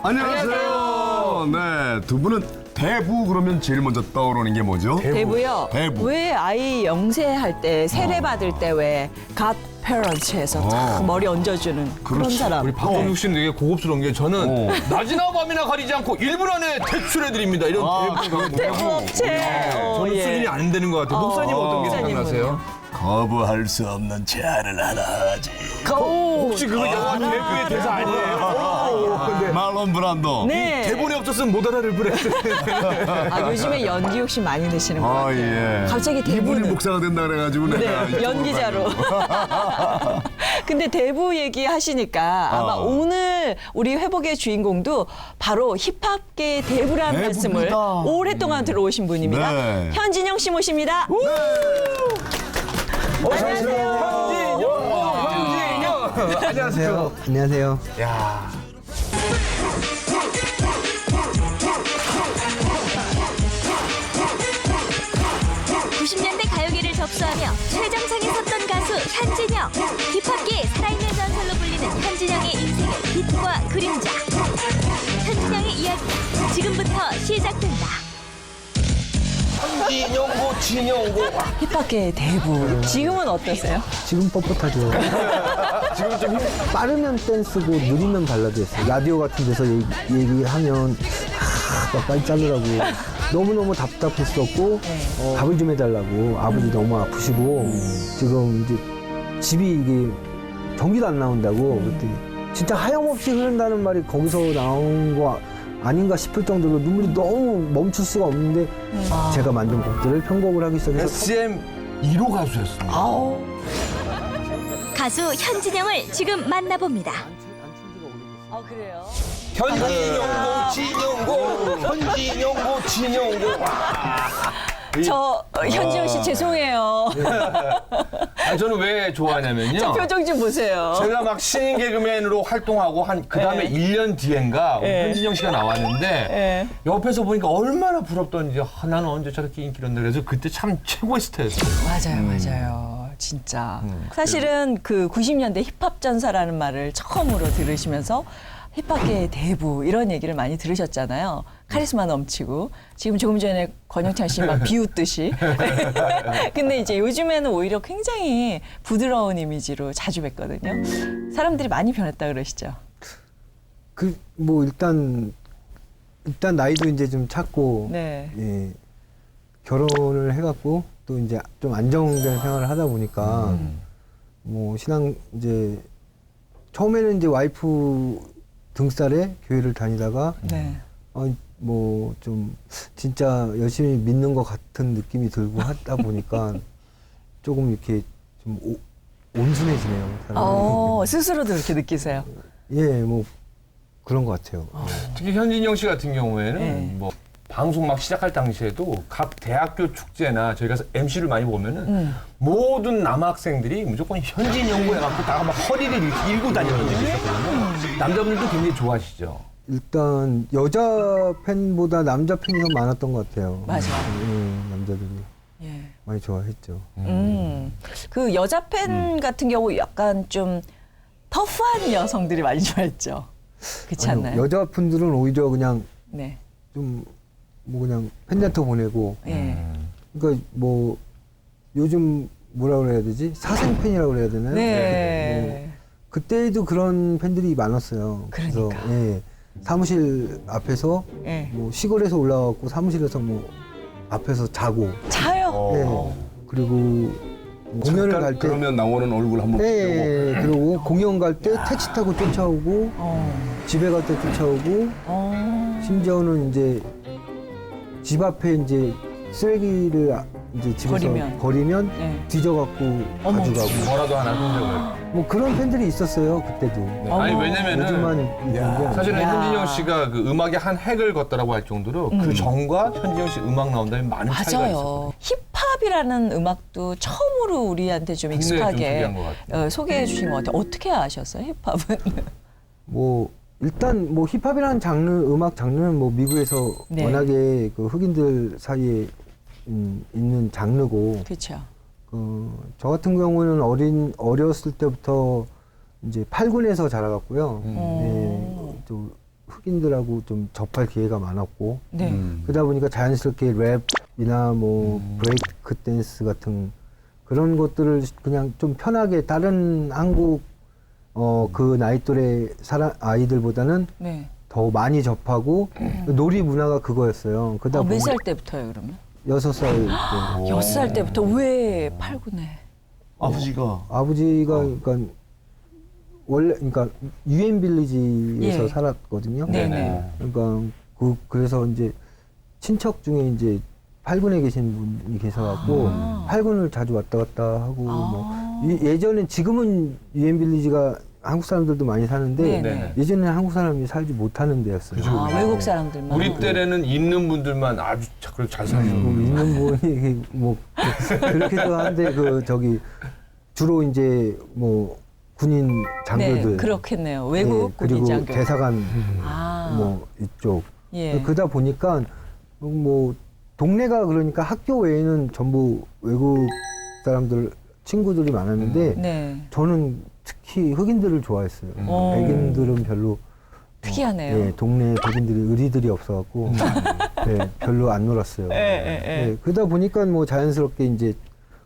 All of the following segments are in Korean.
안녕하세요. 네, 두 분은 대부 그러면 제일 먼저 떠오르는 게 뭐죠? 대부요? 대부. 왜 아이 영세할 때 세례 받을 때 왜 갓페런츠에서 탁 머리 얹어주는 그런 그렇지. 사람. 우리 박동욱 씨는 되게 고급스러운 게 저는 어. 낮이나 밤이나 가리지 않고 1분 안에 대출해드립니다. 이런 대부업체. 저는 수준이 안 되는 것 같아요. 목사님 어떤 게 목사님은요? 생각나세요? 거부할 수 없는 제안을 하나 하지. 혹시 그거 영화 대부의 대사 아니에요? 근데 말론 브란도. 네. 대본이 없었으면 못 알아를 그랬어요. 아, 요즘에 연기 욕심 많이 내시는 것 같아요. 예. 갑자기 이분이 대부는. 목사가 된다 그래가지고 내가 네, 연기자로. 근데 대부 얘기하시니까 아마 오늘 우리 회복의 주인공도 바로 힙합계의 대부라는 대부입니다. 말씀을 오랫동안 들어오신 분입니다. 네. 현진영 씨 모십니다. 안녕하세요. 현진영. 안녕하세요. 안녕하세요. 야. 가요계를 접수하며 최정상에 섰던 가수 현진영. 힙합계의 살아있는 전설로 불리는 현진영의 인생의 빛과 그림자. 현진영의 이야기 지금부터 시작된다. 현진영고 진영고. 힙합계의 대부. 지금은 어떠세요? 지금 뻣뻣하죠. 지금 좀 빠르면 댄스고 느리면 발라드였어요. 라디오 같은 데서 얘기하면 막 빨리 자르라고 너무너무 답답했었고 밥을 좀 해달라고 아버지 너무 아프시고 지금 이제 집이 이게 전기도 안 나온다고 그랬더니 진짜 하염없이 흐른다는 말이 거기서 나온 거 아닌가 싶을 정도로 눈물이 너무 멈출 수가 없는데 제가 만든 곡들을 편곡을 하기 시작해서 SM 1호 가수였습니다. 아우. 가수 현진영을 지금 만나봅니다. 아, 그래요? 현진영고 진영고 현진영고 진영고. 현지영 씨 죄송해요. 아니, 저는 왜 좋아하냐면요. 저 표정 좀 보세요. 제가 막 신인 개그맨으로 활동하고 한 그 다음에 1년 뒤엔가 현진영 씨가 나왔는데 옆에서 보니까 얼마나 부럽던지 나는 언제 저렇게 인기를 얻나 그래서 그때 참 최고의 스타였어요. 맞아요, 맞아요. 진짜. 사실은 그 90년대 힙합 전사라는 말을 처음으로 들으시면서 힙합계의 대부 이런 얘기를 많이 들으셨잖아요. 카리스마 넘치고 지금 조금 전에 권영찬 씨 막 비웃듯이. 근데 이제 요즘에는 오히려 굉장히 부드러운 이미지로 자주 뵀거든요. 사람들이 많이 변했다 그러시죠. 그 뭐 일단 나이도 이제 좀 찼고 네. 예, 결혼을 해갖고 또 이제 좀 안정된 생활을 하다 보니까 뭐 신앙 이제 처음에는 이제 와이프 등살에 교회를 다니다가 네. 뭐 좀 진짜 열심히 믿는 것 같은 느낌이 들고 하다 보니까 조금 이렇게 좀 온순해지네요. 사람이. 스스로도 그렇게 느끼세요. 예, 뭐 그런 것 같아요. 특히 현진영 씨 같은 경우에는 네. 뭐 방송 막 시작할 당시에도 각 대학교 축제나 저희 가서 MC를 많이 보면은 모든 남학생들이 무조건 현진영고 해갖고 다가 막 허리를 이렇게 일고 다니는 적이 있었거든요. 남자분들도 굉장히 좋아하시죠. 일단 여자 팬보다 남자 팬이 더 많았던 것 같아요. 맞아요. 예, 남자들이 예. 많이 좋아했죠. 그 여자 팬 같은 경우 약간 좀 터프한 여성들이 많이 좋아했죠. 그렇지 아니요, 않나요? 여자분들은 오히려 그냥 네. 좀 뭐 그냥 팬레터 보내고 예. 그러니까 뭐 요즘 뭐라 그래야 되지? 사생 팬이라고 그래야 되나요? 네. 그때도 그런 팬들이 많았어요. 그래서 그러니까. 예, 사무실 앞에서 예. 뭐 시골에서 올라와갖고 사무실에서 뭐 앞에서 자고 차요. 예. 그리고 공연을 잠깐 갈 때 그러면 나오는 얼굴 한번 예, 보고. 그리고 공연 갈 때 택시 타고 쫓아오고 집에 갈 때 쫓아오고 심지어는 이제 집 앞에 이제 쓰레기를 이제 집에서 버리면 네. 뒤져갖고 가져가고 뭐라도 하나 흔적을. 뭐 그런 팬들이 있었어요 그때도. 아니 왜냐면은 요즘만 있는데 사실은 야. 현진영 씨가 그 음악의 한 획을 걷다라고 할 정도로 그 전과 현진영 씨 음악 나온다면 많은 차이가 있었거든요. 맞아요. 힙합이라는 음악도 처음으로 우리한테 좀 굉장히 좀 익숙하게 소개한 것 같아요. 소개해 주신 것 같아요. 어떻게 아셨어요, 힙합은? 뭐 일단 뭐 힙합이라는 장르 음악 장르는 뭐 미국에서 네. 워낙에 그 흑인들 사이에 있는 장르고 그렇죠. 저 같은 경우는 어렸을 때부터 이제 8군에서 자라갔고요. 예, 또 흑인들하고 좀 접할 기회가 많았고 네. 그러다 보니까 자연스럽게 랩이나 뭐 브레이크 댄스 같은 그런 것들을 그냥 좀 편하게 다른 한국 그 나이 또래 아이들보다는 네. 더 많이 접하고 놀이 문화가 그거였어요. 그러다 몇 살 때부터요, 그러면? 6살 때 6살 때부터 왜 8, 9네? 아버지가 아버지가 그러니까 원래 그러니까 유엔 빌리지에서 예. 살았거든요. 네네. 그러니까 그래서 이제 친척 중에 이제 8군에 계신 분이 계셔갖고 8군을 자주 왔다 갔다 하고 뭐 예전엔 지금은 유엔 빌리지가 한국 사람들도 많이 사는데 네네. 예전에는 한국 사람이 살지 못하는 데였어요. 외국 사람들만. 우리 때는 있는 분들만 아주 그렇게 잘 살죠. 있는 분이 뭐 그렇기도 한데 주로 이제 뭐 군인 장교들 네, 그렇겠네요. 외국 그리고 군인 장교. 대사관 아. 뭐 이쪽 예. 그러다 보니까 뭐 동네가 그러니까 학교 외에는 전부 외국 사람들 친구들이 많았는데 네. 저는 특히 흑인들을 좋아했어요. 백인들은 별로 특이하네요. 예, 동네에 백인들이 의리들이 없어갖고 예, 별로 안 놀았어요. 예, 그러다 보니까 뭐 자연스럽게 이제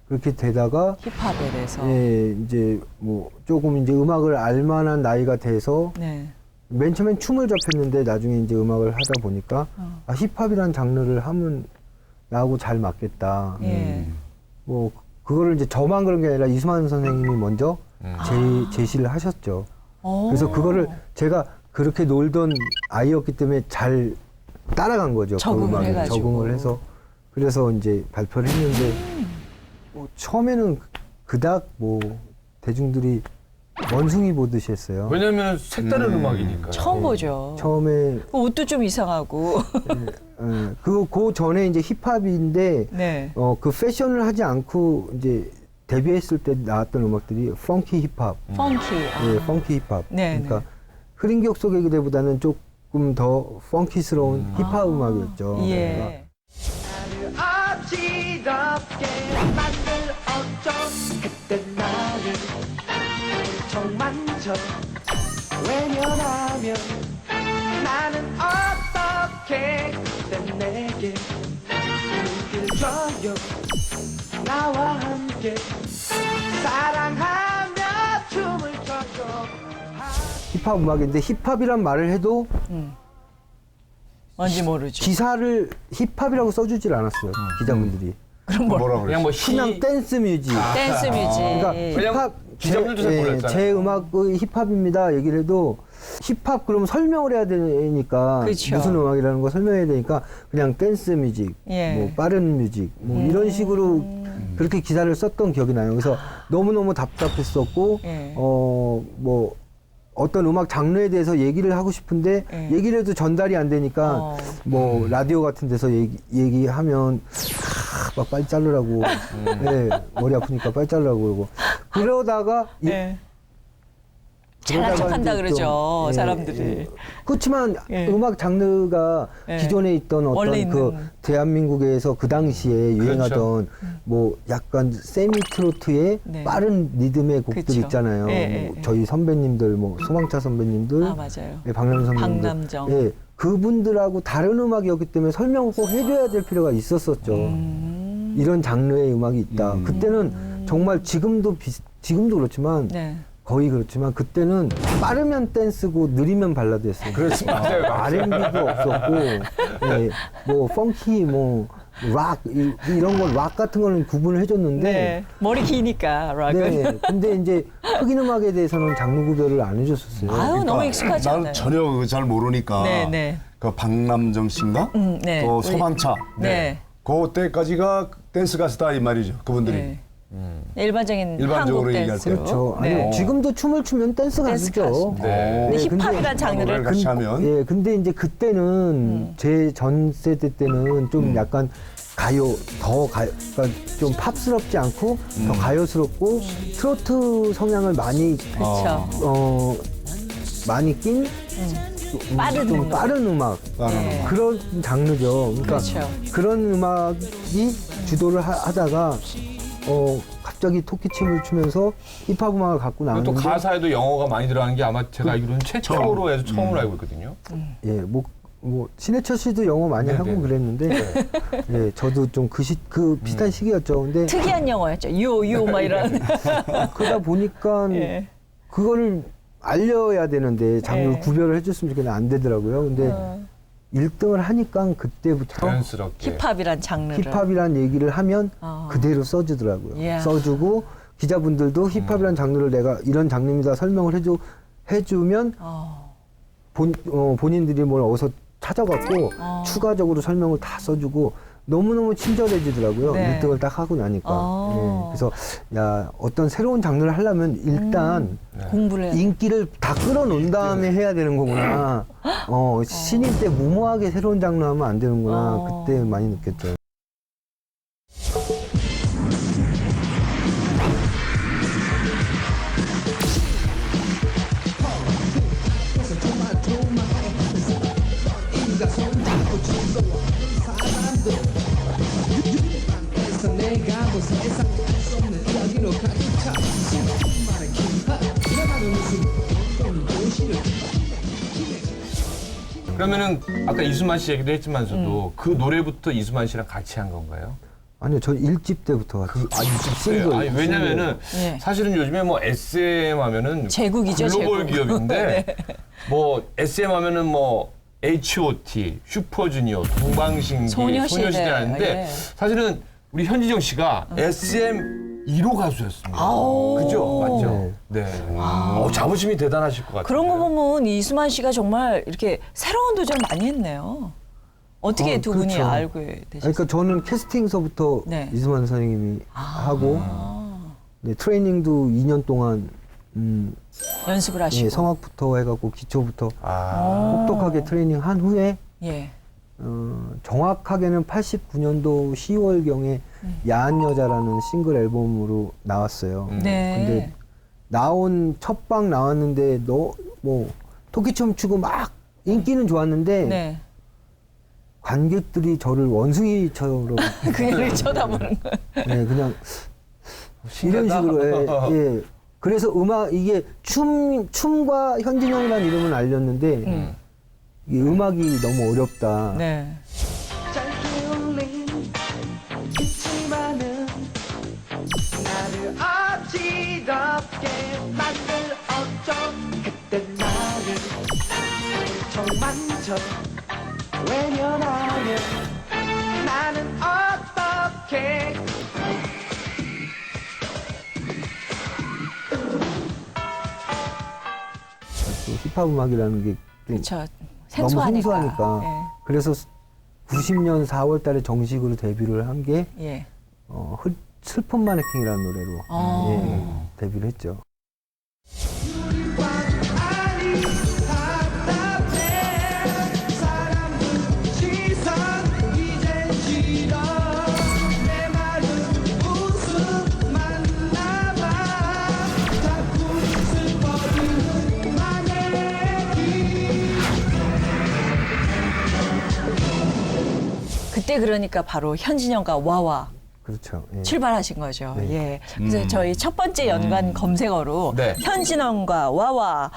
그렇게 되다가 힙합에 대해서. 예, 이제 뭐 조금 이제 음악을 알만한 나이가 돼서 네. 맨 처음엔 춤을 접했는데 나중에 이제 음악을 하다 보니까 아, 힙합이란 장르를 하면 나하고 잘 맞겠다. 예. 뭐 그거를 이제 저만 그런 게 아니라 이수만 선생님이 먼저 제시를 하셨죠. 그래서 그거를 제가 그렇게 놀던 아이였기 때문에 잘 따라간 거죠. 적응을 그 음악에 해가지고. 적응을 해서 그래서 이제 발표를 했는데 뭐 처음에는 그닥 뭐 대중들이 원숭이 보듯이 했어요. 왜냐면 색다른 음악이니까. 처음 보죠. 처음에 옷도 좀 이상하고. 그 전에 이제 힙합인데 네. 그 패션을 하지 않고 이제 데뷔했을 때 나왔던 음악들이 펑키 힙합, 펑키. 예, 펑키 힙합. 네, 그러니까 흐린 격 속의 그대보다는 조금 더 펑키스러운 힙합 음악이었죠. 그러니까 예. 어지럽게 만들 어쩌했던 나를 정만져 외면하면 나는 어떻게 그댄 내게 눈길 줘요 나와 함께 사랑하며 춤을 춰줘 힙합 음악인데 힙합이란 말을 해도 뭔지 모르죠. 기사를 힙합이라고 써주질 않았어요. 기자분들이. 그럼 뭐라고 그냥 뭐 그냥 댄스 뮤직. 댄스 뮤직. 그러니까 그냥 힙합 기자분들도 잘 몰랐잖아요. 제 음악의 힙합입니다 얘기를 해도 힙합 그러면 설명을 해야 되니까 그렇죠. 무슨 음악이라는 거 설명해야 되니까 그냥 댄스 뮤직, 예. 뭐 빠른 뮤직 뭐 이런 식으로 그렇게 기사를 썼던 기억이 나요. 그래서 너무너무 답답했었고 예. 뭐 어떤 음악 장르에 대해서 얘기를 하고 싶은데 예. 얘기를 해도 전달이 안 되니까 뭐 라디오 같은 데서 얘기하면 막 빨리 자르라고 네, 머리 아프니까 빨리 자르라고 그러다가 예. 잘난 척한다 이제 그러죠, 좀, 사람들이. 그렇지만 예. 음악 장르가 예. 기존에 있던 원래 어떤 그 있는. 대한민국에서 그 당시에 유행하던 뭐 약간 세미 트로트의 네. 빠른 리듬의 곡들 그쵸. 있잖아요. 예, 뭐 예, 저희 선배님들, 뭐 소방차 선배님들, 아, 맞아요. 예, 박남 선배님들, 박남정. 예, 그분들하고 다른 음악이었기 때문에 설명을 꼭 해줘야 될 필요가 있었었죠. 이런 장르의 음악이 있다. 그때는 정말 지금도 그렇지만 네. 거의 그렇지만 그때는 빠르면 댄스고 느리면 발라드였어요. 그렇지, 맞아요. R&B도 없었고, 예, 뭐 펑키, 뭐 락 이런 건 락 같은 거는 구분을 해줬는데, 네. 머리 기니까 락은. 네. 근데 이제 흑인 음악에 대해서는 장르 구별을 안 해줬었어요. 아유 너무 익숙하지 나는 않아요. 전혀 그거 잘 모르니까. 네, 네. 그 박남정 씨인가? 네. 또 우리- 소방차. 네. 그때까지가 댄스 가수다 이 말이죠. 그분들이. 네. 일반적인 일반적으로 한국 얘기할 댄스로. 때. 그렇죠. 네. 아니, 지금도 춤을 추면 댄스 댄스 가수죠. 가수. 네. 근데 네, 근데 힙합이란 장르를 노래를 같이 하면. 예, 근데 이제 그때는 제 전 세대 때는 좀 약간 그러니까 좀 팝스럽지 않고 더 가요스럽고 트로트 성향을 많이 그렇죠. 많이 낀 빠른 좀 음악. 빠른 음악 네. 그런 장르죠. 그러니까 그렇죠. 그런 음악이 주도를 하다가 갑자기 토끼춤을 추면서 힙합 음악을 갖고 그리고 또 나왔는데 가사에도 영어가 많이 들어가는 게 아마 제가 알기로는 최초로 해서 처음으로 알고 있거든요. 예, 뭐 신해철 씨도 영어 많이 네네. 하고 그랬는데 예, 저도 좀 그 비슷한 시기였죠. 근데 특이한 영어였죠. 요 막 이런. 그러다 보니까 예. 그거를 알려야 되는데 장르를 예. 구별을 해줬으면 좋겠는데 안 되더라고요. 근데 1등을 하니까 그때부터 자연스럽게. 힙합이란 장르를. 힙합이란 얘기를 하면 그대로 써주더라고요. 이야. 써주고 기자분들도 힙합이란 장르를 내가 이런 장르입니다 설명을 해주면 본인들이 뭘 어디서 찾아갖고 추가적으로 설명을 다 써주고 너무너무 친절해지더라고요. 네. 1등을 딱 하고 나니까. 예, 그래서 야 어떤 새로운 장르를 하려면 일단 공부를 해야 돼. 인기를 다 끌어놓은 다음에 해야 되는 거구나. 신인 때 무모하게 새로운 장르 하면 안 되는구나. 그때 많이 느꼈죠. 그러면은 아까 이수만 씨 얘기도 했지만서도 그 노래부터 이수만 씨랑 같이 한 건가요? 아니요, 저 1집 때부터 같이. 싱글. 아니 왜냐면은 예. 사실은 요즘에 뭐 SM 하면은 제국이죠, 글로벌 제국. 기업인데 뭐 SM 하면은 뭐 H.O.T, 슈퍼주니어, 동방신기, 소녀시대. 소녀시대라는데 예. 사실은 우리 현진영 씨가 SM 1호 가수였습니다. 아우. 그죠? 맞죠? 네. 자부심이 대단하실 것 같아요. 그런 거 보면 이수만 씨가 정말 이렇게 새로운 도전을 많이 했네요. 어떻게 두 분이 그렇죠. 알고 되셨어요? 그러니까 저는 캐스팅서부터 네. 이수만 선생님이 하고 네, 트레이닝도 2년 동안 연습을 하시고. 예, 성악부터 해갖고 기초부터 아. 혹독하게 트레이닝 한 후에 예. 정확하게는 89년도 10월경에 야한 여자라는 싱글 앨범으로 나왔어요. 네. 근데 나온 첫방 나왔는데 뭐 토끼춤 추고 막 인기는 좋았는데 네. 관객들이 저를 원숭이처럼 그를 쳐다보는 거예요. 네, 그냥 이런 식으로 예. 그래서 이게 춤과 현진영이라는 이름은 알렸는데 이 음악이 너무 어렵다. 네. 짧게 울린 기침만은 나를 어지럽게 만들 어쩌 그때 나를 처음 만져 외면하면 나는 어떻게 또 힙합 음악이라는 게 좀 그렇죠. 너무 생소하니까. 생소하니까. 그래서 90년 4월 달에 정식으로 데뷔를 한 게 예. 예. 슬픈 마네킹이라는 노래로 예, 데뷔를 했죠. 그때 그러니까 바로 현진영과 와와 그렇죠. 예. 출발하신 거죠. 네. 예. 그래서 저희 첫 번째 연관 검색어로 네. 현진영과 와와.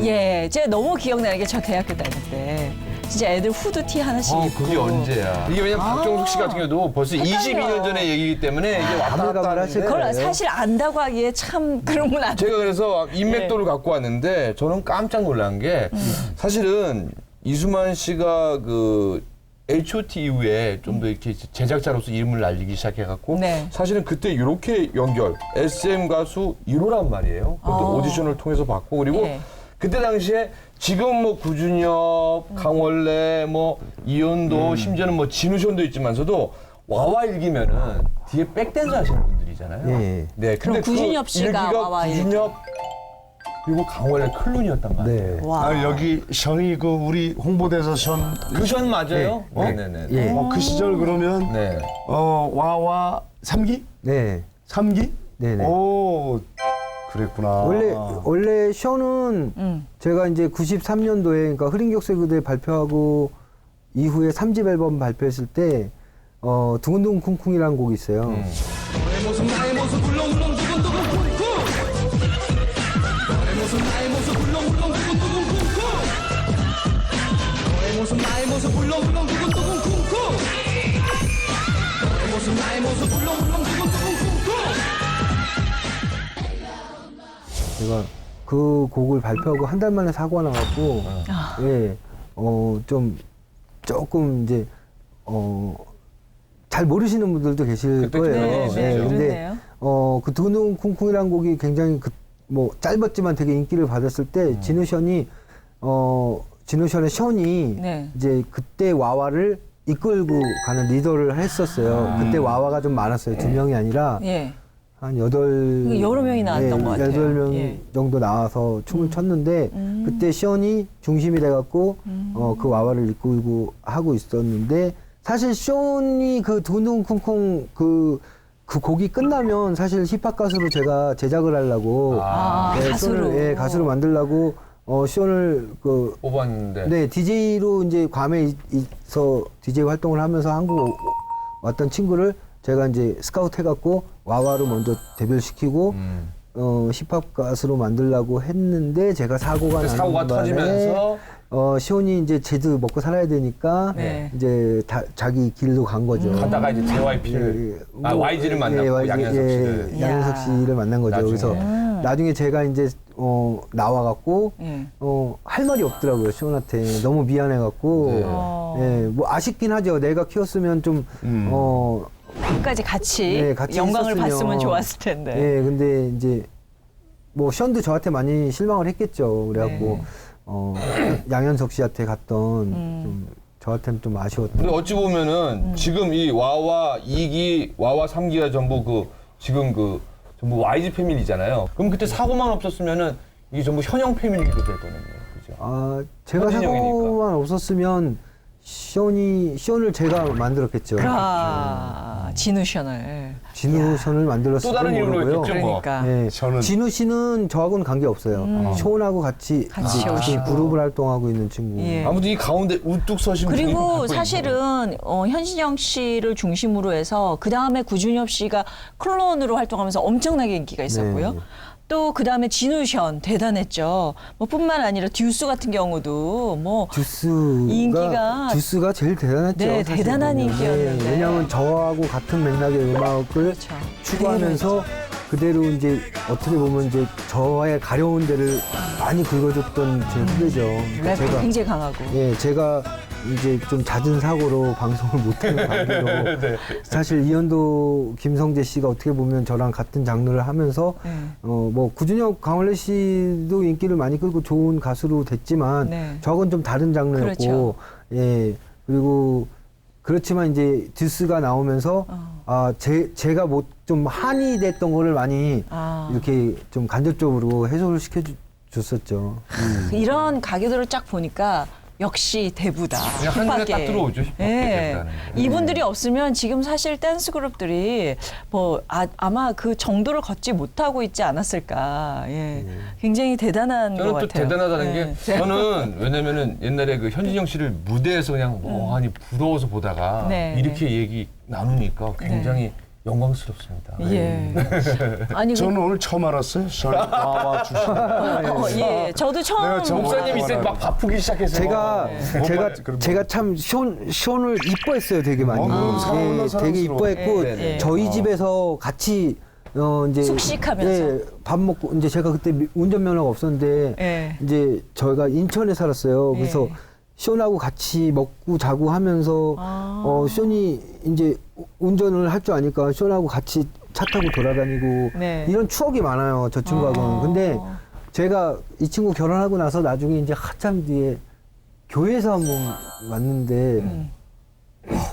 예. 제가 너무 기억나는 게 저 대학교 다닐 때 진짜 애들 후드티 하나씩 입고. 그게 언제야? 이게 왜냐면 박정숙 씨 같은 경우도 벌써 헷갈려. 22년 전의 얘기이기 때문에 이게 왔다 갔다 가물가물 하실 하는데 그걸 사실 안다고 하기에 참 그런 건 안 돼. 제가 그래서 인맥도를 갖고 왔는데 저는 깜짝 놀란 게 사실은 이수만 씨가 그 H.O.T 이후에 좀 더 이렇게 제작자로서 이름을 날리기 시작해갖고 네. 사실은 그때 이렇게 연결 SM 가수 1호란 말이에요. 그것도 오디션을 통해서 받고 그리고 예. 그때 당시에 지금 뭐 구준엽, 강원래, 뭐 이현도, 심지어는 뭐 진우션도 있지만서도 와와 일기면은 뒤에 백댄서 하시는 분들이잖아요. 예. 네, 그럼 근데 구준엽 씨가 일기가 와와 일기. 구준엽 그리고 강원래 클론이었단 말이에요. 네. 와. 아, 여기 션이 그 우리 홍보대사 션. 그션 맞아요? 네. 네네네. 예. 그 시절 그러면 네. 와와 3기? 네. 3기? 네네. 오, 그랬구나. 원래 션은 제가 이제 93년도에 그러니까 흐린격세 그대 발표하고 이후에 3집 앨범 발표했을 때 두근두근 쿵쿵이라는 곡이 있어요. 내 모습 나의 제가 그 곡을 발표하고 한 달 만에 사고가 나갖고, 예, 좀, 조금 이제, 잘 모르시는 분들도 계실 그때 거예요. 네, 예, 근데, 그렇네요. 그 두근두근 쿵쿵이라는 곡이 굉장히 뭐, 짧았지만 되게 인기를 받았을 때, 진우션의 션이, 네. 이제 그때 와와를 이끌고 가는 리더를 했었어요. 그때 와와가 좀 많았어요. 2명이 아니라, 예. 한 8 여러 명이 나왔던 것 같아요. 8명 예. 정도 나와서 춤을 췄는데 그때 쇼니 중심이 돼갖고 그 와와를 이끌고 하고 있었는데 사실 쇼니 그 두근두근 쿵쿵 그 곡이 끝나면 사실 힙합 가수로 제가 제작을 하려고 가수로. 가수로 만들려고 쇼를 뽑았는데. 네, DJ로 이제 괌에 있어 DJ 활동을 하면서 한국 왔던 친구를 제가 이제 스카우트 해갖고 와와로 먼저 데뷔를 시키고 힙합 가수로 만들려고 했는데 제가 사고가 나는 사고가 바람에 터지면서 시온이 이제 쟤도 먹고 살아야 되니까 네. 이제 자기 길로 간 거죠. 가다가 이제 JYP를 YG를 만났고 YG, 양현석 씨를. 양현석 씨를 만난 거죠. 나중에. 그래서 나중에 제가 이제 나와갖고 예. 할 말이 없더라고요. 시온한테 너무 미안해갖고 네. 뭐 아쉽긴 하죠. 내가 키웠으면 좀 끝까지 같이, 네, 같이 영광을 했었으면. 봤으면 좋았을 텐데. 예, 근데 이제 뭐 션도 저한테 많이 실망을 했겠죠. 그래갖고 양현석 씨한테 갔던 좀 저한테는 좀 아쉬웠던. 근데 어찌 보면은 지금 이 와와 2기, 와와 3기가 전부 전부 YG 패밀리잖아요. 그럼 그때 사고만 없었으면은 이게 전부 현영 패밀리도 되거든요. 그죠? 제가 현진 형이니까. 사고만 없었으면 션을 제가 만들었겠죠. 진우 션을. 진우 션을 만들었을 또 다른 이름으로 모르고요. 했겠죠, 뭐. 그러니까. 네, 저는- 진우 씨는 저하고는 관계 없어요. 쇼은하고 같이 오시고. 그룹을 활동하고 있는 친구. 예. 아무튼 이 가운데 우뚝 서신 분이 그리고 갖고 사실은 현진영 씨를 중심으로 해서 그 다음에 구준엽 씨가 클론으로 활동하면서 엄청나게 인기가 있었고요. 네. 또 그 다음에 진우션 대단했죠. 뭐 뿐만 아니라 듀스 같은 경우도 뭐 듀스가 제일 대단했죠. 네, 사실 대단한 보면. 인기였는데. 네, 왜냐하면 저하고 같은 맥락의 음악을 그렇죠. 추구하면서 그대로 이제 어떻게 보면 이제 저의 가려운 데를 많이 긁어줬던 제 후배죠. 그러니까 랩도 굉장히 강하고. 예, 제가 이제 좀 잦은 사고로 방송을 못하는 관계로 사실 이현도, 김성재 씨가 어떻게 보면 저랑 같은 장르를 하면서 뭐 구준혁, 강원래 씨도 인기를 많이 끌고 좋은 가수로 됐지만 네. 저건 좀 다른 장르였고 그렇죠. 예, 그리고 그렇지만 이제 듀스가 나오면서 제가 뭐 좀 한이 됐던 거를 많이 이렇게 좀 간접적으로 해소를 시켜줬었죠. 이런 가게들을 쫙 보니까 역시 대부다. 그냥 한 눈에 딱 들어오죠, 힙합계 대부다는 게. 이분들이 없으면 지금 사실 댄스 그룹들이 뭐 아마 그 정도를 걷지 못하고 있지 않았을까. 예. 굉장히 대단한 것 저는 또 같아요. 대단하다는 예. 게 저는 왜냐면은 옛날에 그 현진영 씨를 무대에서 그냥 멍하니 부러워서 보다가 네, 이렇게 얘기 나누니까 굉장히 영광스럽습니다. 예. 아니 저는 오늘 처음 알았어요. 션 와와 출신. 예. 저도 처음 내가 저 목사님이 이제 막 바쁘기 시작해서 제가 참 션을 이뻐했어요, 되게 많이. 사랑스러워. 되게 이뻐했고 네. 저희 집에서 같이 이제 숙식하면서. 밥 먹고 이제 제가 그때 운전면허가 없었는데 예. 이제 저희가 인천에 살았어요. 그래서 션하고 같이 먹고 자고 하면서 션이 이제 운전을 할 줄 아니까 션하고 같이 차 타고 돌아다니고 네. 이런 추억이 많아요, 저 친구하고는. 근데 제가 이 친구 결혼하고 나서 나중에 이제 한참 뒤에 교회에서 한번 왔는데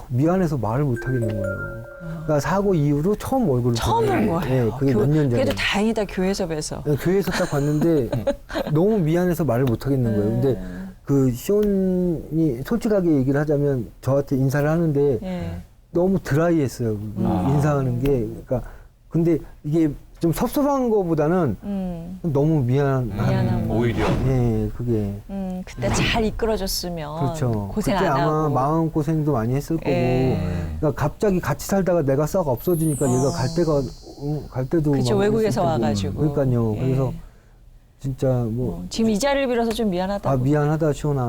미안해서 말을 못 하겠는 거예요. 그러니까 사고 이후로 처음 얼굴을 처음 본 보거든요. 거예요. 네, 그게 몇 년 전에. 그래도 다행이다 교회에서 뵈서. 네, 교회에서 딱 봤는데 너무 미안해서 말을 못 하겠는 거예요. 근데 그 션이 솔직하게 얘기를 하자면 저한테 인사를 하는데 예. 너무 드라이했어요. 인사하는 게. 그러니까 근데 이게 좀 섭섭한 거보다는 너무 미안한 오히려 예, 그게. 그때 잘 이끌어줬으면 그렇죠. 고생 그때 안 아마 하고. 마음 고생도 많이 했을 거고. 예. 그러니까 갑자기 같이 살다가 내가 싹 없어지니까 얘가 갈 데가 갈 때도 그쵸, 막 외국에서 있을 때고. 와가지고. 그러니까요. 예. 그래서 진짜 뭐 지금 이 자리를 빌어서 좀 미안하다고. 미안하다 시원아.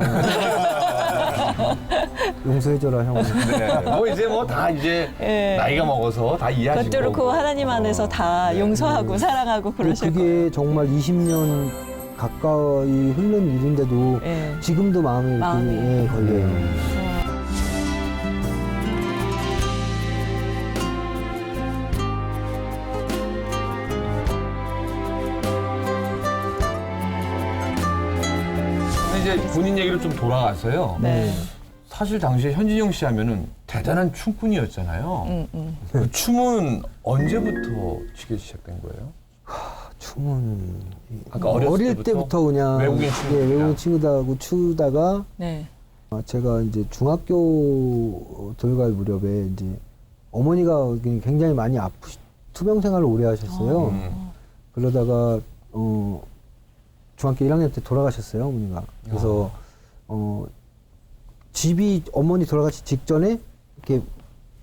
용서해줘라 형. 네. 뭐 이제 뭐 다 이제 예. 나이가 먹어서 다 이해하시고. 그것도 그렇고 하나님 안에서 다 용서하고 사랑하고 그러실 거예요. 그게 정말 20년 가까이 흐른 일인데도 예. 지금도 마음에 이렇게 마음이. 예, 걸려요. 근데 이제 본인 얘기로 좀 돌아가서요. 네. 사실 당시에 현진영 씨 하면은 대단한 춤꾼이었잖아요. 그 춤은 언제부터 추기 시작된 거예요? 춤은 아까 어렸을 어릴 때부터? 때부터 그냥 외국인 친구들이랑? 예, 외국인 친구들하고 추다가 네. 제가 이제 중학교 들어갈 무렵에 이제 어머니가 굉장히 많이 투병 생활을 오래 하셨어요. 그러다가 중학교 1학년 때 돌아가셨어요, 어머니가. 그래서 집이 어머니 돌아가시 직전에 이렇게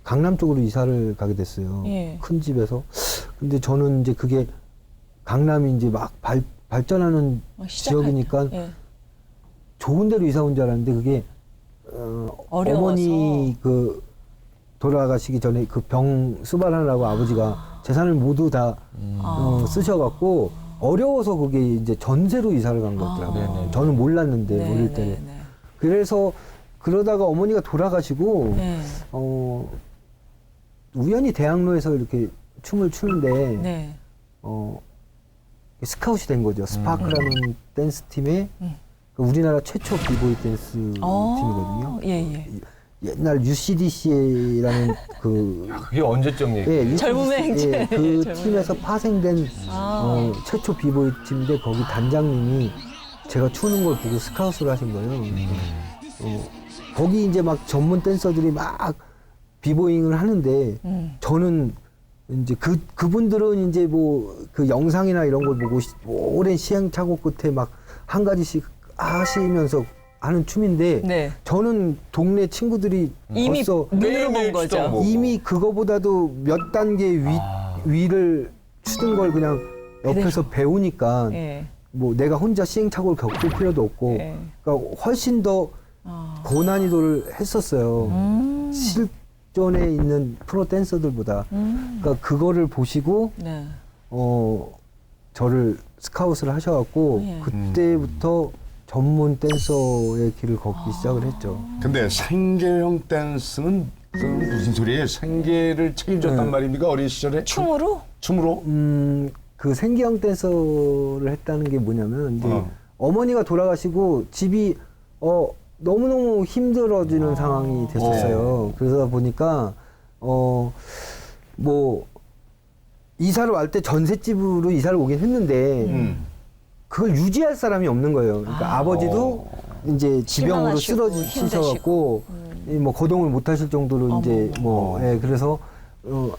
강남 쪽으로 이사를 가게 됐어요. 예. 큰 집에서. 근데 저는 이제 그게 강남이 이제 막 발전하는 시작할 지역이니까 때. 예. 좋은 데로 이사 온 줄 알았는데 그게 어려워서. 어머니 그 돌아가시기 전에 그 병 수발하느라고 아버지가 재산을 모두 다 쓰셔갖고 어려워서 그게 이제 전세로 이사를 간 거더라고요. 저는 몰랐는데 네, 어릴 네, 때는. 네. 그래서 그러다가 어머니가 돌아가시고 네. 우연히 대학로에서 이렇게 춤을 추는데 네. 스카웃이 된 거죠. 스파크라는 댄스 팀의 그 우리나라 최초 비보이 댄스 팀이거든요. 예, 예. 옛날 UCDC라는 그 그게 언제적 얘기? 예, 젊음의 행진. 예, 그 젊음의 팀에서 파생된 최초 비보이 팀인데 거기 단장님이 제가 추는 걸 보고 스카웃을 하신 거예요. 거기 이제 막 전문 댄서들이 막 비보잉을 하는데 저는 이제 그분들은 이제 뭐 그 영상이나 이런 걸 보고 오랜 시행착오 끝에 막 한 가지씩 하시면서 하는 춤인데 네. 저는 동네 친구들이 이미 벌써 눈으로 본 거죠. 보고. 이미 그거보다도 몇 단계 위를 추던 걸 그냥 옆에서 배우니까 예. 뭐 내가 혼자 시행착오를 겪을 필요도 없고 예. 그러니까 훨씬 더 고난이도를 했었어요. 실존에 있는 프로 댄서들보다. 그러니까 그거를 보시고 네. 저를 스카웃을 하셔갖고 예. 그때부터 전문 댄서의 길을 걷기 시작을 했죠. 근데 생계형 댄스는 그 무슨 소리예요? 생계를 책임졌단 말입니까? 어린 시절에? 춤으로? 춤으로? 그 생계형 댄서를 했다는 게 뭐냐면 이제 어머니가 돌아가시고 집이 너무너무 힘들어지는 상황이 됐었어요. 그러다 보니까 뭐 이사를 갈 때 전셋집으로 이사를 오긴 했는데 그걸 유지할 사람이 없는 거예요. 그러니까 아버지도 이제 지병으로 실망하시고 쓰러지셔갖고 뭐 거동을 못 하실 정도로 이제 뭐 그래서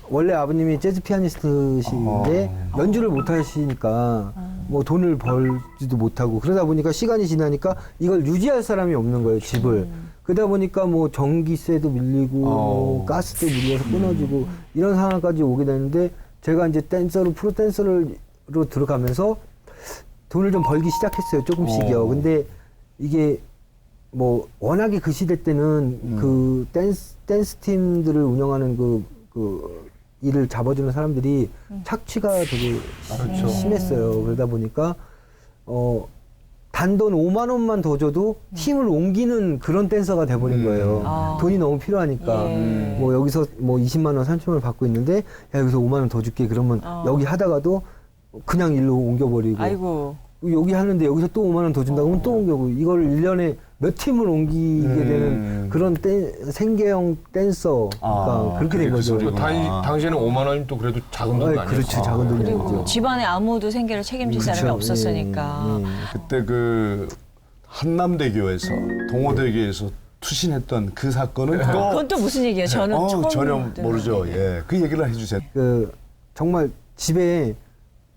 원래 아버님이 재즈 피아니스트신데 연주를 못 하시니까 뭐 돈을 벌지도 못하고 그러다 보니까 시간이 지나니까 이걸 유지할 사람이 없는 거예요, 집을. 그러다 보니까 뭐 전기세도 밀리고 뭐 가스도 밀려서 끊어지고 이런 상황까지 오게 되는데 제가 이제 프로 댄서로 들어가면서 돈을 좀 벌기 시작했어요, 조금씩이요. 근데 이게 뭐 워낙에 그 시대 때는 그 댄스 팀들을 운영하는 그 일을 잡아주는 사람들이 착취가 되게 심했어요. 그러다 보니까 단돈 5만 원만 더 줘도 팀을 옮기는 그런 댄서가 돼버린 거예요. 돈이 너무 필요하니까 뭐 여기서 뭐 20만 원, 30만 원 받고 있는데 야 여기서 5만 원 더 줄게 그러면 여기 하다가도 그냥 일로 옮겨버리고 아이고. 여기 하는데 여기서 또 5만 원 더 준다고 하면 또 옮겨고 이걸 1년에 몇 팀을 옮기게 되는 그런 생계형 댄서가 그렇게 된 거죠. 그 당시에는 5만 원이 또 그래도 작은 돈이 아니었어요. 그렇죠, 작은 돈이 그리고 아니죠. 집안에 아무도 생계를 책임질 사람이 그렇죠. 없었으니까. 그때 그 한남대교에서 동호대교에서 투신했던 그 사건은 그건 또 무슨 얘기예요? 저는 처음 전혀 듣는 모르죠. 건데. 예, 그 얘기를 해주세요. 그 정말 집에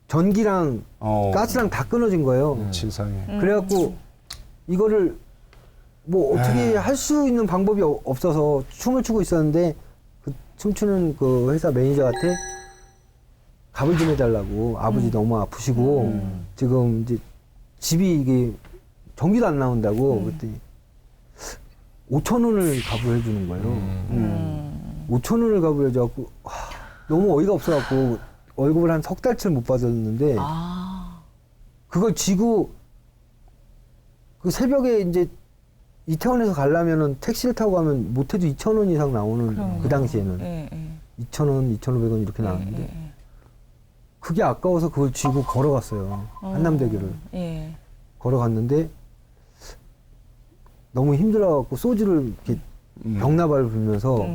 전기랑 가스랑 다 끊어진 거예요. 세상에. 그래갖고 이거를 뭐 어떻게 할 수 있는 방법이 없어서 춤을 추고 있었는데 그 춤추는 그 회사 매니저한테 밥을 좀 해달라고 아버지 너무 아프시고 지금 이제 집이 이게 전기도 안 나온다고 그랬더니 5천 원을 갑을 해주는 거예요. 5천 원을 갑을 해줘갖고 너무 어이가 없어갖고 월급을 한 석 달치를 못 받았는데 아. 그걸 지고 그 새벽에 이제 이태원에서 가려면은 택시를 타고 가면 못해도 2천 원 이상 나오는 그 당시에는 예, 예. 2천 원, 2,500원 이렇게 나왔는데 예, 그게 아까워서 그걸 쥐고 걸어갔어요. 한남대교를 예. 걸어갔는데 너무 힘들어갖고 소주를 이렇게 벽나발을 불면서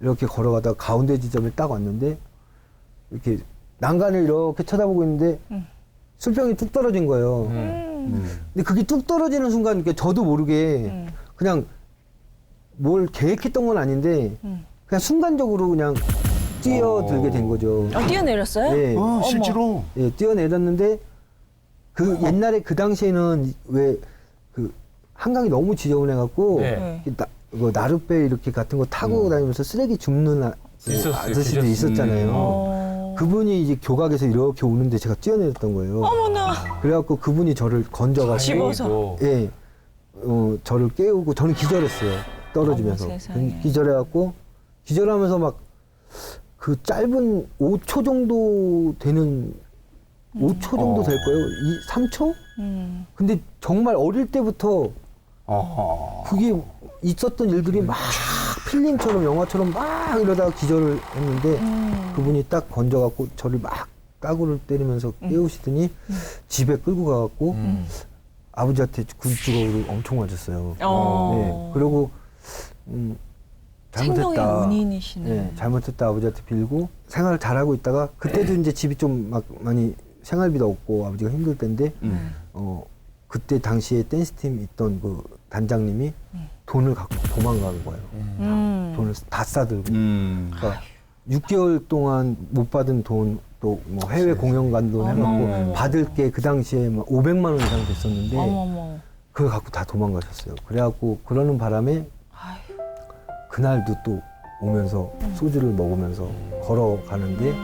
이렇게 걸어가다가 가운데 지점에 딱 왔는데 이렇게 난간을 이렇게 쳐다보고 있는데 술병이 뚝 떨어진 거예요. 근데 그게 뚝 떨어지는 순간 이렇게 저도 모르게 그냥 뭘 계획했던 건 아닌데 그냥 순간적으로 그냥 뛰어들게 된 거죠. 뛰어내렸어요? 예. 실제로. 예, 뛰어내렸는데 그 옛날에 그 당시에는 왜 그 한강이 너무 지저분해갖고 네. 나룻배 이렇게 같은 거 타고 다니면서 쓰레기 줍는 있었어요. 아저씨도 있었잖아요. 그분이 이제 교각에서 이렇게 오는데 제가 뛰어내렸던 거예요. 어머나. 그래갖고 그분이 저를 건져가지고 집어서. 예, 저를 깨우고 저는 기절했어요. 떨어지면서. 어머, 세상에. 기절해갖고 기절하면서 막 그 짧은 5초 정도 되는 5초 정도 될 거예요. 3초? 근데 정말 어릴 때부터 그게 있었던 일들이 막 필름처럼 영화처럼 막 이러다가 기절을 했는데 그분이 딱 건져갖고 저를 막 따구를 때리면서 깨우시더니 집에 끌고 가갖고 아버지한테 굴주걱으로 엄청 맞았어요. 네. 그리고 생명의 잘못했다. 은인이시네. 네, 잘못했다 아버지한테 빌고 생활을 잘하고 있다가 그때도 이제 집이 좀 막 많이 생활비도 없고 아버지가 힘들 때인데 그때 당시에 댄스팀 있던 그 단장님이 돈을 갖고 도망간 거예요. 돈을 다 싸들고. 그러니까 6개월 동안 못 받은 돈 또 뭐 해외 공연 간 돈 해갖고 받을 게 그 당시에 막 500만 원 이상 됐었는데 어머머. 그걸 갖고 다 도망가셨어요. 그래갖고 그러는 바람에 그날도 또 오면서 소주를 먹으면서 걸어가는데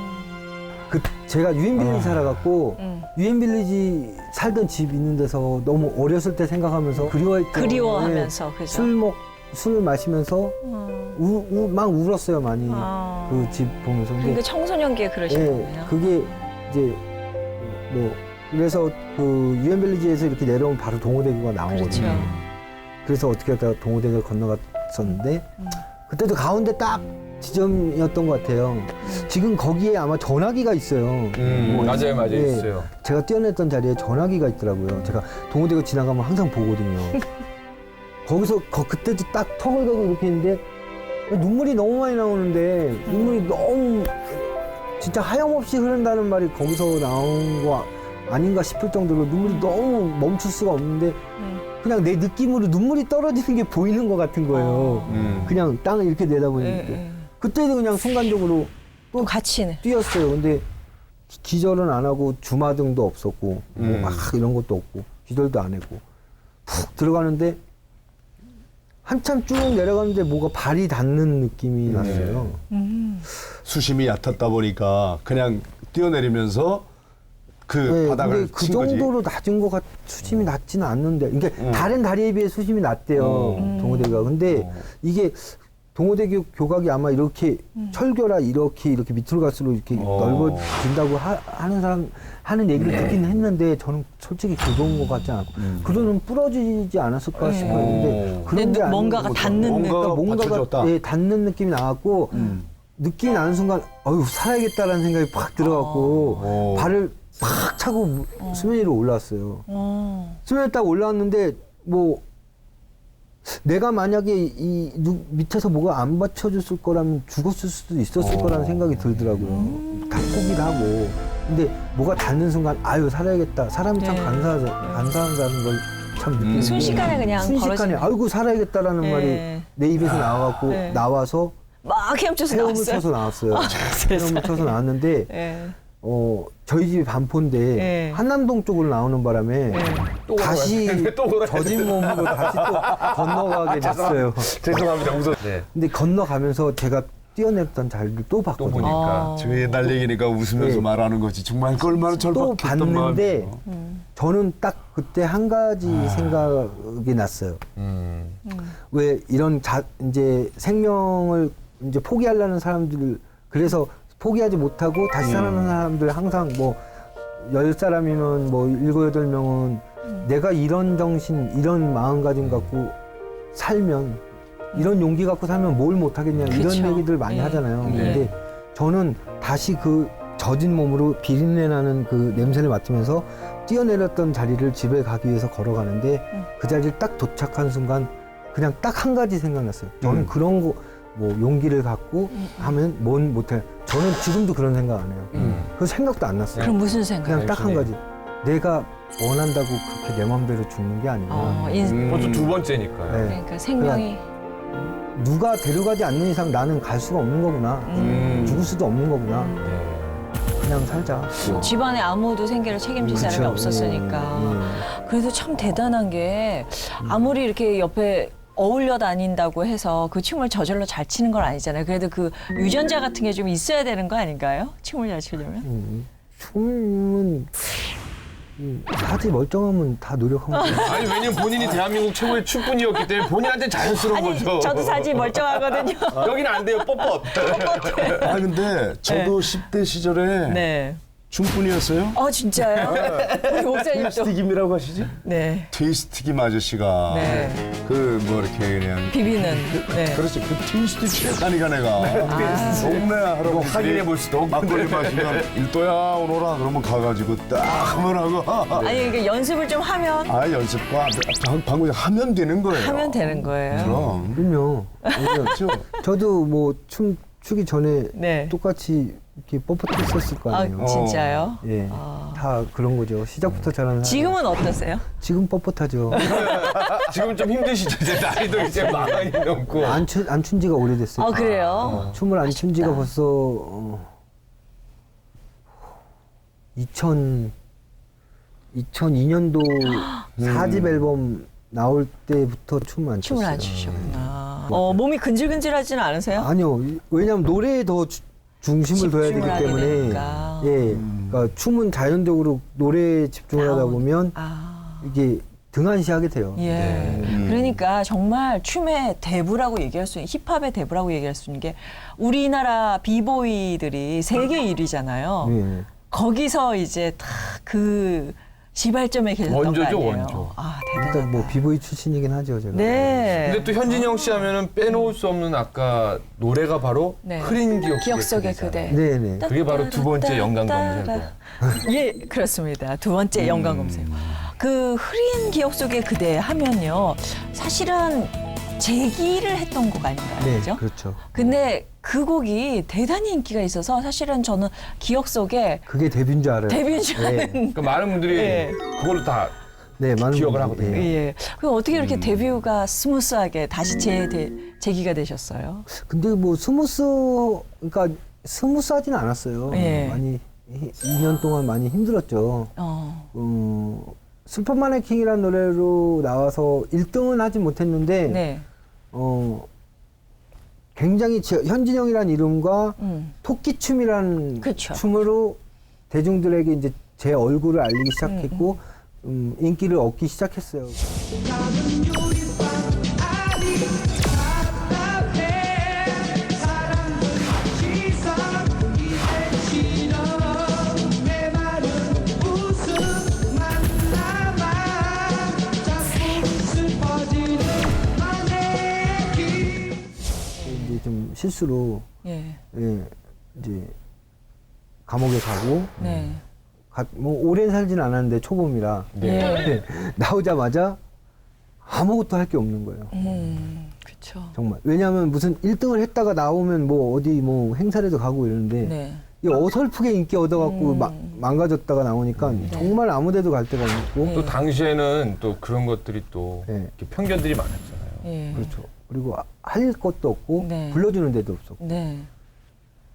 그 제가 유엔빌리지 살아갖고 유엔빌리지 살던 집 있는 데서 너무 어렸을 때 생각하면서 그리워하면서, 네, 그죠? 술 마시면서 막 울었어요 많이 그 집 보면서. 근데 그러니까 청소년기에 그러신 거예요. 그게 이제 뭐 그래서 그 유엔빌리지에서 이렇게 내려오면 바로 동호대교가 나오거든요. 그렇죠. 그래서 어떻게 하다가 동호대교를 건너갔었는데 그때도 가운데 딱 지점이었던 것 같아요. 지금 거기에 아마 전화기가 있어요. 뭐, 맞아요, 예, 있어요. 제가 뛰어냈던 자리에 전화기가 있더라고요. 제가 동호대교 지나가면 항상 보거든요. 거기서 그때도 딱 턱을 대고 이렇게 했는데 눈물이 너무 많이 나오는데 눈물이 너무 진짜 하염없이 흐른다는 말이 거기서 나온 거 아닌가 싶을 정도로 눈물이 너무 멈출 수가 없는데 그냥 내 느낌으로 눈물이 떨어지는 게 보이는 것 같은 거예요. 그냥 땅을 이렇게 내다보니까. 그때도 그냥 순간적으로 또 같이 뛰었어요. 근데 기절은 안 하고 주마등도 없었고 뭐 막 이런 것도 없고 기절도 안 했고 푹 들어가는데 한참 쭉 내려가는데 뭐가 발이 닿는 느낌이 났어요. 수심이 얕았다 보니까 그냥 뛰어내리면서 그 네, 바닥을 근데 그 친 거지. 정도로 낮은 것 수심이 낮지는 않는데, 그러니까 다른 다리에 비해 수심이 낮대요, 동호대교가. 근데 이게 동호대교 교각이 아마 이렇게 철교라 이렇게 밑으로 갈수록 이렇게 넓어진다고 하는 사람 하는 얘기를 듣긴 했는데 저는 솔직히 그런 것 같지 않고 그러면 부러지지 않았을까 싶어요. 근데 그런 게 뭔가가 닿는 뭔가가 받쳐줬다. 예, 닿는 느낌이 나왔고 느낌이 나는 순간 어휴 살아야겠다라는 생각이 팍 들어갔고 발을 팍 차고 수면 위로 올라왔어요. 수면 위에 딱 올라왔는데 뭐 내가 만약에 이 밑에서 뭐가 안 받쳐줬을 거라면 죽었을 수도 있었을 거라는 생각이 들더라고요. 다 포기를 하고. 근데 뭐가 닿는 순간 아유 살아야겠다. 사람이 참 네. 간사하다는 걸 참 느끼는 게 순식간에 그냥 순식간에 벌어지는. 아이고 살아야겠다라는 네. 말이 내 입에서 나와갖고 네. 나와서 막 헤엄쳐서 헤엄을 나왔어요. 쳐서 나왔어요. 헤엄을 쳐서 나왔는데 예. 저희 집이 반포인데 네. 한남동 쪽으로 나오는 바람에 다시 또 돌아가야 젖은 몸으로 다시 또 건너가게 됐어요. 죄송합니다. 웃어. 네. 근데 건너가면서 제가 뛰어냈던 자리를 또 또 봤거든요. 보니까. 저 옛날 얘기니까 웃으면서 네. 말하는 거지. 정말 그 얼마나 또 절박했던 봤는데 마음이에요. 저는 딱 그때 한 가지 생각이 났어요. 음. 왜 이런 이제 생명을 이제 포기하려는 사람들, 그래서 포기하지 못하고 다시 살아나는 사람들 항상 뭐 10사람이면 뭐 7, 8명은 내가 이런 정신, 이런 마음가짐 갖고 살면, 이런 용기 갖고 살면 뭘 못하겠냐, 그쵸. 이런 얘기들 많이 예. 하잖아요. 네. 근데 저는 다시 그 젖은 몸으로 비린내 나는 그 냄새를 맡으면서 뛰어내렸던 자리를 집에 가기 위해서 걸어가는데 그 자리를 딱 도착한 순간 그냥 딱 한 가지 생각났어요. 저는 그런 거, 뭐 용기를 갖고 하면 뭔 못해. 저는 지금도 그런 생각 안 해요. 그 생각도 안 났어요. 그럼 무슨 생각? 그냥 딱 한 가지. 내가 원한다고 그렇게 내 마음대로 죽는 게 아니라 벌써 두 번째니까요. 네. 그러니까 생명이 누가 데려가지 않는 이상 나는 갈 수가 없는 거구나. 죽을 수도 없는 거구나. 네. 그냥 살자. 집안에 아무도 생계를 책임질 사람이 그렇죠. 없었으니까. 그래도 참 대단한 게 아무리 이렇게 옆에 어울려 다닌다고 해서 그 춤을 저절로 잘 치는 건 아니잖아요. 그래도 그 유전자 같은 게 좀 있어야 되는 거 아닌가요? 춤을 잘 추려면? 춤은 하지 멀쩡하면 다 노력하고. 아니 왜냐면 본인이 대한민국 최고의 춤꾼이었기 때문에 본인한테 자연스러운 아니, 거죠. 저도 사지 멀쩡하거든요. 여기는 안 돼요. 뻣뻣. 아 근데 저도 10대 시절에 네. 춤꾼이었어요. 진짜요? 우리 목사님도. 트위스틱임이라고 하시지? 네. 트위스틱임 아저씨가 네. 그 뭐 이렇게 그냥 비비는. 네. 그렇지 그 트위스틱 최다니까 내가 동네 할아버지 확인해 볼 수도 없고. 막걸리 마시면 일도야 오너라 그러면 가가지고 딱 하면 하고 아니, 그러니까 연습을 좀 하면 연습과 방금 하면 되는 거예요. 하면 되는 거예요. 그럼 그럼요. 그렇죠. 저도 뭐 추기 전에 네. 똑같이 이렇게 뻣뻣했었을 거 아니에요. 진짜요? 예, 다 그런 거죠. 시작부터 잘하는 사람. 지금은 어떠세요? 지금 뻣뻣하죠. 지금 좀 힘드시죠. 이제 나이도 이제 40이 넘고. 안 춘 지가 오래됐어요. 그래요? 춤을 안 춘 지가 벌써 2002년도 4집 앨범 나올 때부터 춤을 안 췄어요. 춤을 안 추셨구나. 몸이 근질근질하지는 않으세요? 아니요. 왜냐하면 노래에 더 중심을 둬야 되기 집중을 하게 때문에. 되니까. 예. 그러니까 춤은 자연적으로 노래에 집중을 하다 보면 이게 등한시하게 돼요. 예. 그러니까 정말 춤의 대부라고 얘기할 수 있는, 힙합의 대부라고 얘기할 수 있는 게 우리나라 비보이들이 세계 1위잖아요. 예. 거기서 이제 다 그 시발점에 계셨던 원조죠, 거 아니에요? 원조. 대단하다. 일단 뭐 비보이 출신이긴 하죠, 제가. 네. 근데 또 현진영 씨 하면은 빼놓을 수 없는 아까 노래가 바로 네. 흐린 기억 속의 그대잖아요. 그대. 네네. 그게 바로 두 번째 연관 검색어. 예, 그렇습니다. 두 번째 연관 검색어. 그 흐린 기억 속의 그대 하면요. 사실은 제기를 했던 곡 아닌가요? 네, 그죠? 그렇죠. 근데 그 곡이 대단히 인기가 있어서 사실은 저는 기억 속에 그게 데뷔인 줄 알아요. 데뷔인 줄 아는. 그러니까 많은 분들이 예. 그걸로 다 네, 많은 기억을 분들이, 하거든요. 예. 예. 그 어떻게 이렇게 데뷔가 스무스하게 다시 재기가 되셨어요? 근데 뭐 그러니까 스무스하지는 않았어요. 예. 많이 2년 동안 많이 힘들었죠. 슬픈 마네킹이라는 노래로 나와서 1등은 하지 못했는데 네. 굉장히 현진영이라는 이름과 음. 토끼춤이라는 그쵸. 춤으로 대중들에게 이제 제 얼굴을 알리기 시작했고 인기를 얻기 시작했어요. 이제 좀 실수로 예. 이제 감옥에 가고 네. 뭐 오래 살진 않았는데 초범이라 예. 나오자마자 아무것도 할 게 없는 거예요. 그렇죠. 정말. 왜냐하면 무슨 1등을 했다가 나오면 뭐 어디 뭐 행사라도 가고 이러는데 네. 이 어설프게 인기 얻어갖고 망가졌다가 나오니까 정말 아무데도 갈 데가 없고 또 당시에는 또 그런 것들이 또 네. 이렇게 편견들이 많았잖아요. 예. 그렇죠. 그리고 할 것도 없고 네. 불러주는 데도 없었고. 네.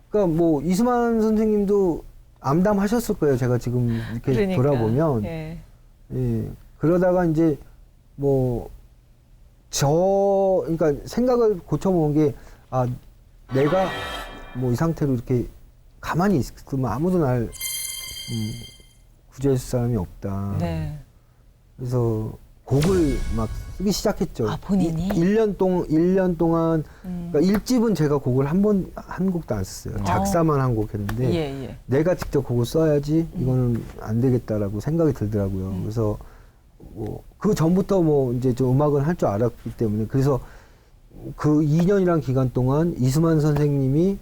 그러니까 뭐 이수만 선생님도 암담하셨을 거예요. 제가 지금 이렇게 그러니까. 돌아보면. 예. 예. 그러다가 이제 뭐 그러니까 생각을 고쳐본 게 내가 뭐 이 상태로 이렇게 가만히 있으면 아무도 날 구제해줄 사람이 없다. 네. 그래서 곡을 막 쓰기 시작했죠. 아, 본인이? 1년 동안 그러니까 1집은 제가 곡을 한 곡도 안 썼어요. 작사만 한 곡 했는데 예. 내가 직접 곡을 써야지 이거는 안 되겠다라고 생각이 들더라고요. 그래서 뭐 그 전부터 뭐 이제 좀 음악은 할 줄 알았기 때문에 그래서 그 2년이란 기간 동안 이수만 선생님이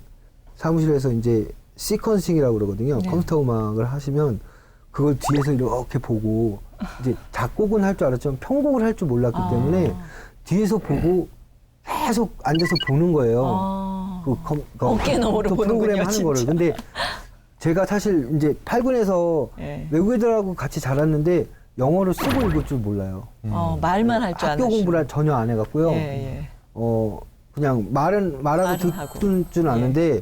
사무실에서 이제 시퀀싱이라고 그러거든요. 네. 컴퓨터 음악을 하시면 그걸 뒤에서 이렇게 보고 이제 작곡은 할 줄 알았지만 편곡을 할 줄 몰랐기 때문에 뒤에서 보고 계속 앉아서 보는 거예요. 그 어깨 너머로 컴퓨터 프로그램 보는군요, 하는 거를. 진짜. 근데 제가 사실 이제 8군에서 예. 외국 애들하고 같이 자랐는데 영어를 쓰고 읽을 줄 몰라요. 말만 할 줄 아는. 학교 공부를 전혀 안 해갖고요. 예. 그냥 말하고 말은 하고. 듣는 줄 아는데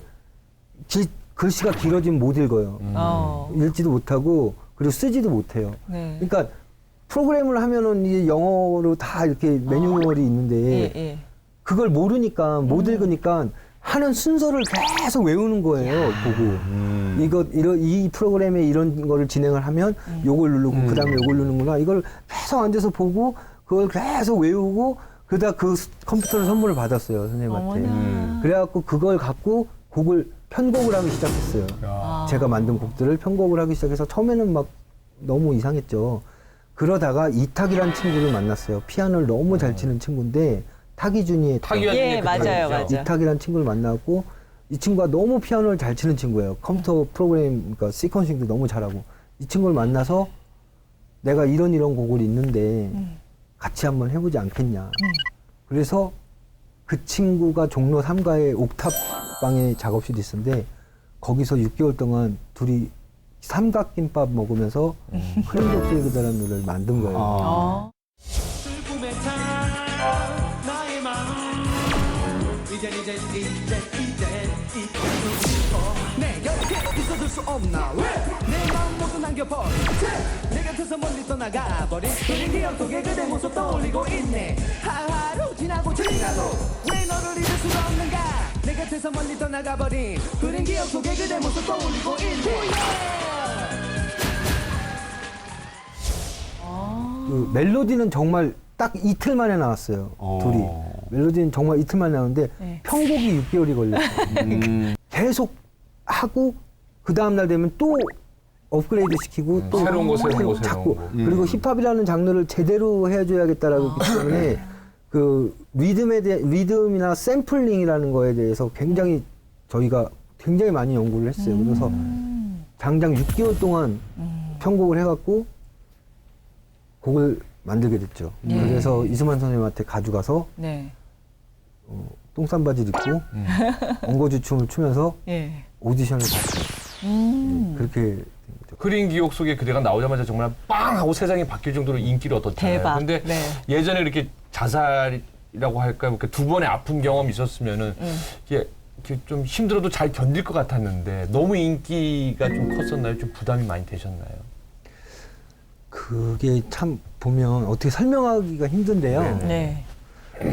글씨가 길어지면 못 읽어요. 읽지도 못하고 그리고 쓰지도 못해요. 네. 그러니까 프로그램을 하면은 이제 영어로 다 이렇게 매뉴얼이 있는데 예. 그걸 모르니까 못 읽으니까 하는 순서를 계속 외우는 거예요. 보고 이 프로그램에 이런 거를 진행을 하면 요걸 누르고 그다음에 요걸 누르는구나. 이걸 계속 앉아서 보고 그걸 계속 외우고 그러다 그 컴퓨터를 선물을 받았어요 선생님한테. 그래갖고 그걸 갖고 곡을 편곡을 하기 시작했어요. 제가 만든 곡들을 편곡을 하기 시작해서 처음에는 막 너무 이상했죠. 그러다가 이탁이라는 친구를 만났어요. 피아노를 너무 잘 치는 친구인데 타기준이의 예, 맞아요. 이탁이라는 친구를 만나고 이 친구가 너무 피아노를 잘 치는 친구예요. 컴퓨터 프로그램, 그러니까 시퀀싱도 너무 잘하고 이 친구를 만나서 내가 이런 곡을 있는데 같이 한번 해보지 않겠냐. 그래서 그 친구가 종로 3가에 옥탑방에 작업실이 있었는데 거기서 6개월 동안 둘이 삼각김밥 먹으면서 흐름독수의 그대라는 노래를 만든 거예요. 슬픔에 찬 나의 마음 이젠 잊고 싶어 내 곁에 있어줄 수 없나 왜 내 마음 모두 남겨버린 채내 곁에서 멀리 떠나가버린 그린 기억 속에 그대 모습 떠올리고 있네 하루 지나고 왜 너를 잊을 수가 없는가 내 곁에서 멀리 떠나가버린 그린 기억 속에 그대 모습 떠올리고 있네 그 멜로디는 정말 딱 이틀 만에 나왔어요. 둘이. 멜로디는 정말 이틀 만에 나왔는데 네. 편곡이 6개월이 걸렸어요. 계속 하고 그 다음날 되면 또 업그레이드 시키고 또 새로운 거, 새로운 거, 찾고 새로운 거. 그리고 힙합이라는 장르를 제대로 해줘야겠다라고 했기 때문에 그 리듬이나 샘플링이라는 거에 대해서 굉장히 저희가 굉장히 많이 연구를 했어요. 그래서 장장 6개월 동안 편곡을 해갖고 곡을 만들게 됐죠. 그래서 이수만 선생님한테 가져가서 네. 똥싼 바지를 입고 엉거주 춤을 추면서 예. 오디션을 봤어요. 그렇게 된 거죠. 그린 기억 속에 그대가 나오자마자 정말 빵 하고 세상이 바뀔 정도로 인기를 얻었잖아요. 대박. 근데 네. 예전에 이렇게 자살이라고 할까요? 이렇게 두 번의 아픈 경험이 있었으면은 이렇게 좀 힘들어도 잘 견딜 것 같았는데 너무 인기가 좀 컸었나요? 좀 부담이 많이 되셨나요? 그게 참 보면 어떻게 설명하기가 힘든데요. 네.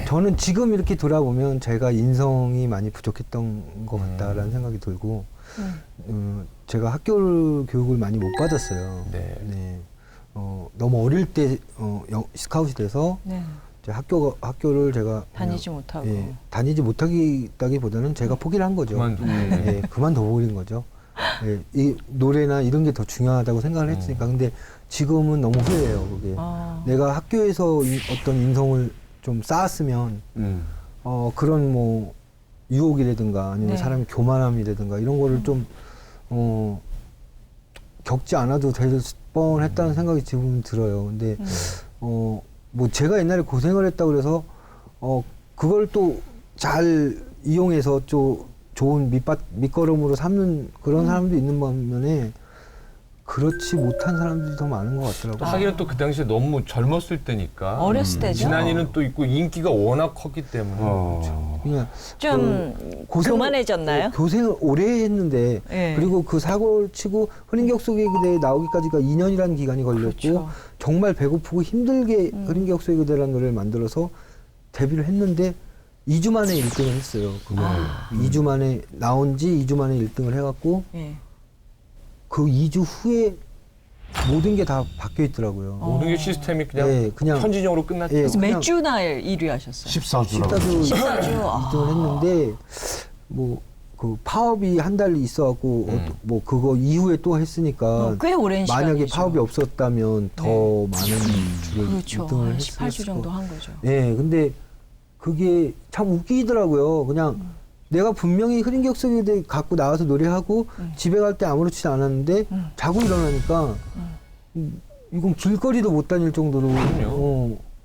저는 지금 이렇게 돌아보면 제가 인성이 많이 부족했던 것 같다라는 생각이 들고 제가 학교 교육을 많이 못 받았어요. 네. 너무 어릴 때 스카웃이 돼서 네. 이제 학교를 제가 다니지 못하고. 다니지 못하기보다는 제가 포기를 한 거죠. 그만둬버린 거죠. 예, 이 노래나 이런 게 더 중요하다고 생각을 했으니까. 근데 지금은 너무 후회해요. 그게 내가 학교에서 어떤 인성을 좀 쌓았으면 그런 뭐 유혹이라든가 아니면 네. 사람의 교만함이라든가 이런 거를 좀 겪지 않아도 될 뻔했다는 생각이 지금 들어요. 근데 뭐 제가 옛날에 고생을 했다고 그래서 그걸 또 잘 이용해서 좀 좋은 밑거름으로 삼는 그런 사람도 있는 반면에 그렇지 못한 사람들이 더 많은 것 같더라고요. 하기는 또 그 당시에 너무 젊었을 때니까 어렸을 때죠. 지난이는 또 있고 인기가 워낙 컸기 때문에 그냥 좀 교만해졌나요? 고생을 오래 했는데 예. 그리고 그 사고를 치고 흐린기억 속의 그대 나오기까지가 2년이라는 기간이 걸렸고 그렇죠. 정말 배고프고 힘들게 흐린기억 속의 그대라는 노래를 만들어서 데뷔를 했는데 2주 만에 1등을 했어요. 그거. 2주 만에 나온 지 2주 만에 1등을 해갖고 예. 그 2주 후에 모든 게 다 바뀌어 있더라고요. 모든 게 시스템이 그냥, 네, 그냥 현진영으로 끝났죠. 예, 그래서 몇 그냥 주나 1위 하셨어요? 14주라고. 14주 14주. 2등을 했는데 뭐 그 파업이 한 달 있어갖고 뭐 그거 이후에 또 했으니까 꽤 오랜 만약에 시간이죠. 파업이 없었다면 더 많은 주를 그렇죠. 2등을 한 했을 18주 정도 한 거죠. 예, 근데 그게 참 웃기더라고요. 그냥 내가 분명히 흐린 격석에 갖고 나와서 노래하고 집에 갈 때 아무렇지도 않았는데 자고 일어나니까 이건 길거리도 못 다닐 정도로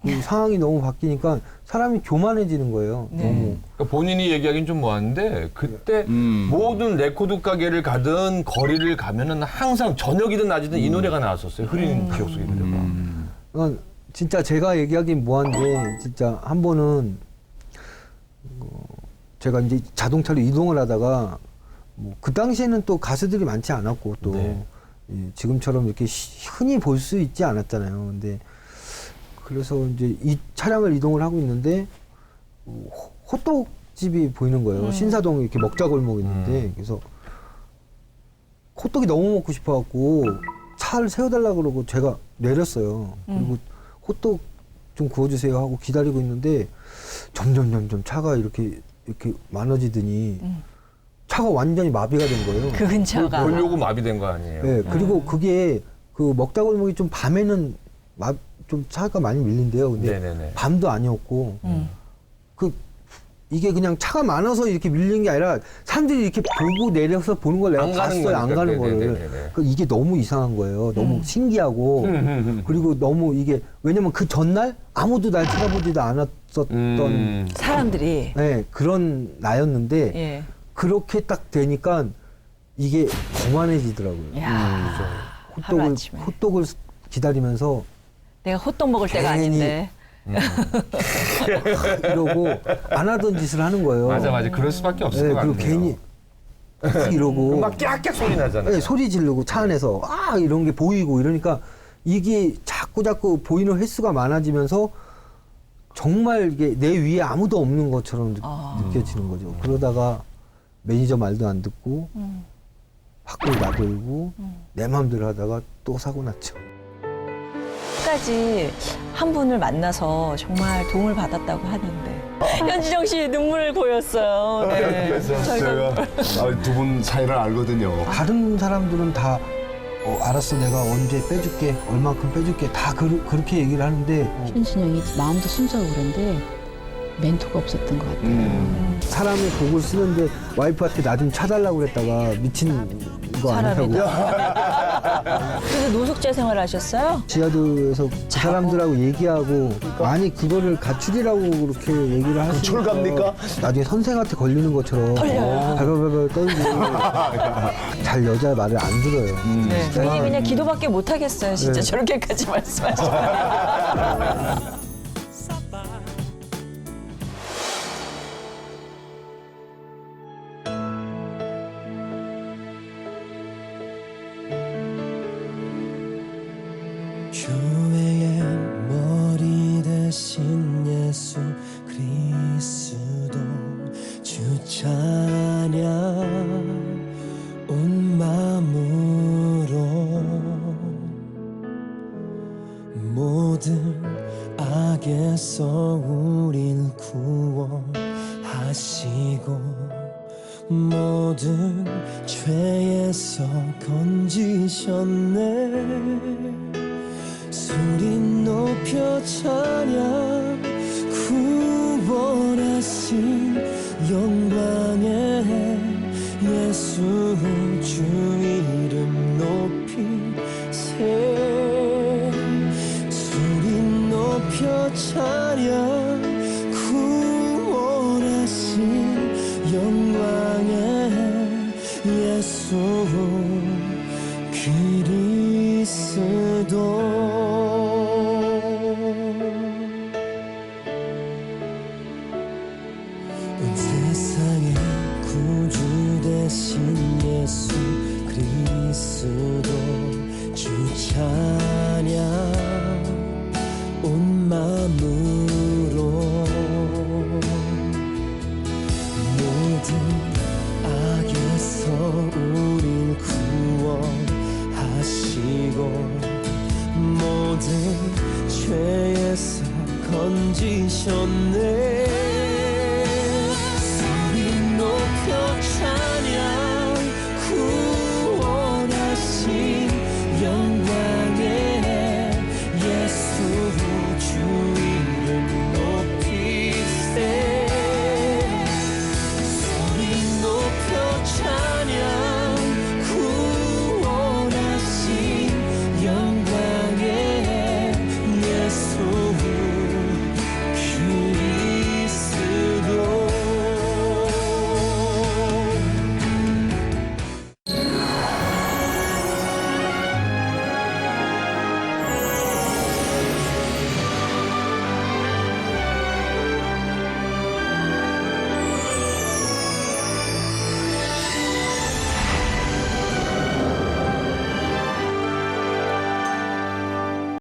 그 상황이 너무 바뀌니까 사람이 교만해지는 거예요. 네. 너무. 그러니까 본인이 얘기하기는 좀 뭐한데 그때 모든 레코드 가게를 가든 거리를 가면은 항상 저녁이든 낮이든 이 노래가 나왔었어요. 흐린 기억 속의 노래가. 그러니까 진짜 제가 얘기하긴 뭐한데 진짜 한 번은 제가 이제 자동차로 이동을 하다가 뭐 그 당시에는 또 가수들이 많지 않았고 또 네. 예, 지금처럼 이렇게 흔히 볼 수 있지 않았잖아요. 근데 그래서 이제 이 차량을 이동을 하고 있는데 호떡집이 보이는 거예요. 신사동 이렇게 먹자골목 있는데 그래서 호떡이 너무 먹고 싶어갖고 차를 세워달라 그러고 제가 내렸어요. 그리고 호떡 좀 구워주세요 하고 기다리고 있는데 점점 차가 이렇게 많아지더니 차가 완전히 마비가 된 거예요. 그 근처가. 보려고 마비된 거 아니에요? 네, 그리고 그게 그 먹자골목이 좀 밤에는 좀 차가 많이 밀린대요. 근데 네네네. 밤도 아니었고 그 이게 그냥 차가 많아서 이렇게 밀린 게 아니라 사람들이 이렇게 보고 내려서 보는 걸 내가 안 가는 봤어요. 안 거니까. 가는 거를. 네네네네. 그 이게 너무 이상한 거예요. 너무 신기하고 그리고 너무 이게 왜냐면 그 전날 아무도 날 쳐다보지도 않았었던 사람들이. 네, 그런 나였는데 예. 그렇게 딱 되니까 이게 거만해지더라고요. 야 하루아침에. 호떡을 기다리면서 내가 호떡 먹을 때가 괜히 아닌데. 이러고 안 하던 짓을 하는 거예요. 맞아. 그럴 수밖에 없을 네, 것 같네요. 그리고 괜히 이러고 막 깨악깨악 소리 나잖아요. 네, 소리 지르고 차 안에서 이런 게 보이고 이러니까 이게 자꾸 보이는 횟수가 많아지면서 정말 이게 내 위에 아무도 없는 것처럼 느껴지는 거죠. 그러다가 매니저 말도 안 듣고 밖으로 나돌고 내 마음대로 하다가 또 사고 났죠. 끝까지 한 분을 만나서 정말 도움을 받았다고 하는데 현진영 씨 눈물을 보였어요. 네. 그래서 제가 두 분 사이를 알거든요. 다른 사람들은 다 알았어 내가 언제 빼줄게 얼만큼 빼줄게 다 그렇게 얘기를 하는데 현진영이 마음도 순수하고 그런데 멘토가 없었던 것 같아요. 사람의 곡을 쓰는데 와이프한테 나 좀 차달라고 그랬다가 미친 거 아니라고 그래서 노숙자 생활 하셨어요? 지하도에서 그 사람들하고 얘기하고 아니 그거를 가출이라고 그렇게 얘기를 하시니까 구출갑니까? 나중에 선생한테 걸리는 것처럼 발발발발 떨고 잘 여자 말을 안 들어요. 네. 본인이 그냥 기도밖에 못 하겠어요. 진짜 저렇게까지 말씀하시면. 교회의 머리 대신 예수 그리스도 주 찬양 온 마음으로 모든 악에서 우릴 구원하시고 모든 죄에서 건지셨네 소리 높여 찬양 구원하신 영광의 예수 주 이름 높이세 소리 높여 찬양 구원하신 영광의 예수 그리스도 온 세상의 구주 되신 예수 그리스도 주 찬양 온 마음으로 모든 죄에서 건지셨네